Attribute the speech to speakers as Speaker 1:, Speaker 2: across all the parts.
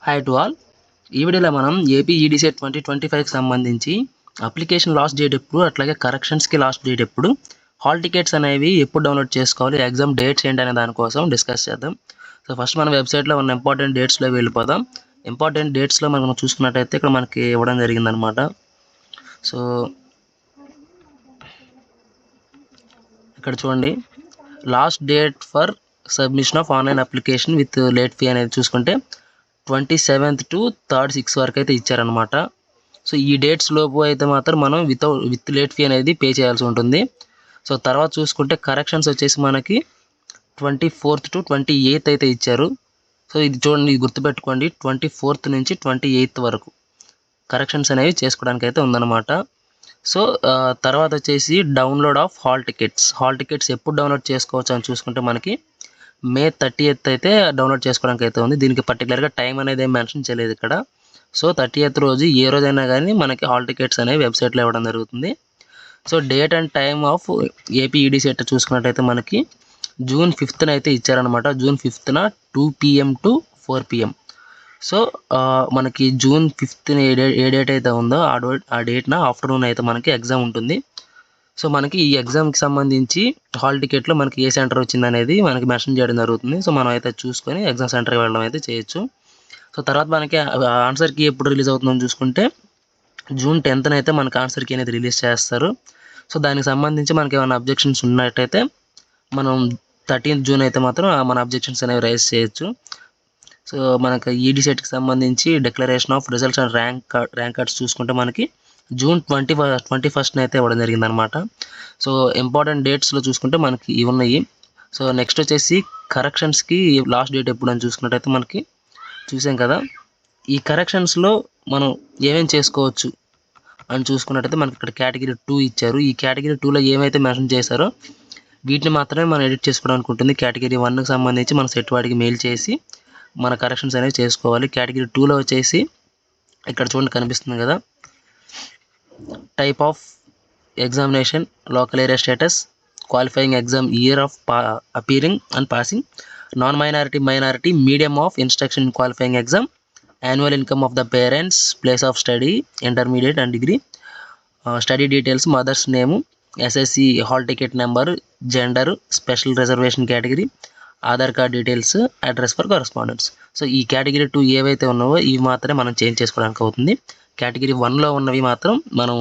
Speaker 1: Hi to all. ఈ వీడియోలో మనం ఏపీ ఈడీసెట్ 2025కి సంబంధించి అప్లికేషన్ లాస్ట్ డేట్ ఎప్పుడు, అట్లాగే కరెక్షన్స్కి లాస్ట్ డేట్ ఎప్పుడు, హాల్ టికెట్స్ అనేవి ఎప్పుడు డౌన్లోడ్ చేసుకోవాలి, ఎగ్జామ్ డేట్స్ ఏంటి అనే దానికోసం డిస్కస్ చేద్దాం. సో ఫస్ట్ మన వెబ్సైట్లో ఉన్న ఇంపార్టెంట్ డేట్స్లో వెళ్ళిపోదాం. ఇంపార్టెంట్ డేట్స్లో మనం చూసుకున్నట్టయితే ఇక్కడ మనకి ఇవ్వడం జరిగిందనమాట. సో ఇక్కడ చూడండి, last date for submission of online application with late fee అనేది చూసుకుంటే 27th to 3rd 6 వరకు అయితే ఇచ్చారనమాట. సో ఈ డేట్స్ లోపు అయితే మాత్రం మనం విత్ లేట్ ఫీ అనేది పే చేయాల్సి ఉంటుంది. సో తర్వాత చూసుకుంటే కరెక్షన్స్ వచ్చేసి మనకి 24th to 28th అయితే ఇచ్చారు. సో ఇది చూడండి, ఇది గుర్తుపెట్టుకోండి, 24th నుంచి 28th వరకు కరెక్షన్స్ అనేవి చేసుకోవడానికి అయితే ఉందన్నమాట. సో తర్వాత వచ్చేసి డౌన్లోడ్ ఆఫ్ హాల్ టికెట్స్ ఎప్పుడు డౌన్లోడ్ చేసుకోవచ్చు అని చూసుకుంటే మనకి May 30th అయితే డౌన్లోడ్ చేసుకోవడానికి అయితే ఉంది. దీనికి పర్టికులర్గా టైం అనేది ఏం మెన్షన్ చేయలేదు ఇక్కడ. సో 30th రోజు ఏ రోజైనా కానీ మనకి హాల్ టికెట్స్ అనేవి వెబ్సైట్లో ఇవ్వడం జరుగుతుంది. So date and time of AP ఈడీసెట్ చూసుకున్నట్టయితే మనకి June 5th అయితే ఇచ్చారనమాట. June 5th 2 PM to 4 PM. So మనకి June 5th ఏ డేట్ అయితే ఉందో ఆ డేట్న ఆఫ్టర్నూన్ అయితే మనకి ఎగ్జామ్ ఉంటుంది. సో మనకి ఈ ఎగ్జామ్కి సంబంధించి హాల్ టికెట్లో మనకి ఏ సెంటర్ వచ్చింది అనేది మనకి మెన్షన్ చేయడం జరుగుతుంది. సో మనం అయితే చూసుకొని ఎగ్జామ్ సెంటర్కి వెళ్ళడం అయితే చేయొచ్చు. సో తర్వాత మనకి ఆన్సర్ కీ ఎప్పుడు రిలీజ్ అవుతుందని చూసుకుంటే June 10th అయితే మనకి ఆన్సర్ కీ అనేది రిలీజ్ చేస్తారు. సో దానికి సంబంధించి మనకి ఏమైనా అబ్జెక్షన్స్ ఉన్నట్టయితే మనం 13th June అయితే మాత్రం మన అబ్జెక్షన్స్ అనేవి రైజ్ చేయొచ్చు. సో మనకి ఈడీసెట్కి సంబంధించి declaration of results and rank cards చూసుకుంటే మనకి June 21st అయితే ఇవ్వడం జరిగిందనమాట. సో ఇంపార్టెంట్ డేట్స్లో చూసుకుంటే మనకి ఇవి ఉన్నాయి. సో నెక్స్ట్ వచ్చేసి కరెక్షన్స్కి లాస్ట్ డేట్ ఎప్పుడు అని చూసుకున్నట్టయితే మనకి చూసాం కదా. ఈ కరెక్షన్స్లో మనం ఏమేం చేసుకోవచ్చు అని చూసుకున్నట్టయితే మనకి ఇక్కడ కేటగిరీ 2 ఇచ్చారు. ఈ కేటగిరీ 2లో ఏమైతే మెన్షన్ చేశారో వీటిని మాత్రమే మనం ఎడిట్ చేసుకోవడానికి ఉంటుంది. కేటగిరీ 1కి సంబంధించి మన సెట్ వాడికి మెయిల్ చేసి మన కరెక్షన్స్ అనేవి చేసుకోవాలి. కేటగిరీ 2లో వచ్చేసి ఇక్కడ చూడండి, కనిపిస్తుంది కదా, type of examination, local area status, qualifying exam, year of appearing and passing, non minority, medium of instruction in qualifying exam, annual income of the parents, place of study, intermediate and degree, study details, mother's name, SSC hall ticket number, gender, special reservation category, Aadhaar card details, address for correspondence. So ఈ category 2 ఏవైతే ఉన్నావో ఇవి మాత్రమే మనం change చేసుకోవడానికి అవుతుంది. Category 1లో ఉన్నవి మాత్రం మనం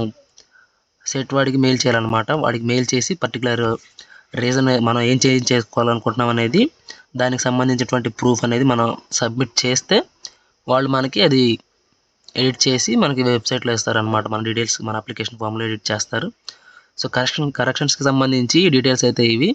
Speaker 1: సెట్ వాడికి మెయిల్ చేయాలన్నమాట. వాడికి మెయిల్ చేసి పర్టికులర్ రీజన్ మనం ఏం చేంజ్ చేసుకోవాలనుకుంటున్నాం అనేది, దానికి సంబంధించినటువంటి ప్రూఫ్ అనేది మనం సబ్మిట్ చేస్తే వాళ్ళు మనకి అది ఎడిట్ చేసి మనకి వెబ్సైట్లో ఇస్తారనమాట. మన డీటెయిల్స్ మన అప్లికేషన్ ఫామ్లో ఎడిట్ చేస్తారు. సో కరెక్షన్స్కి సంబంధించి డీటెయిల్స్ అయితే ఇవి.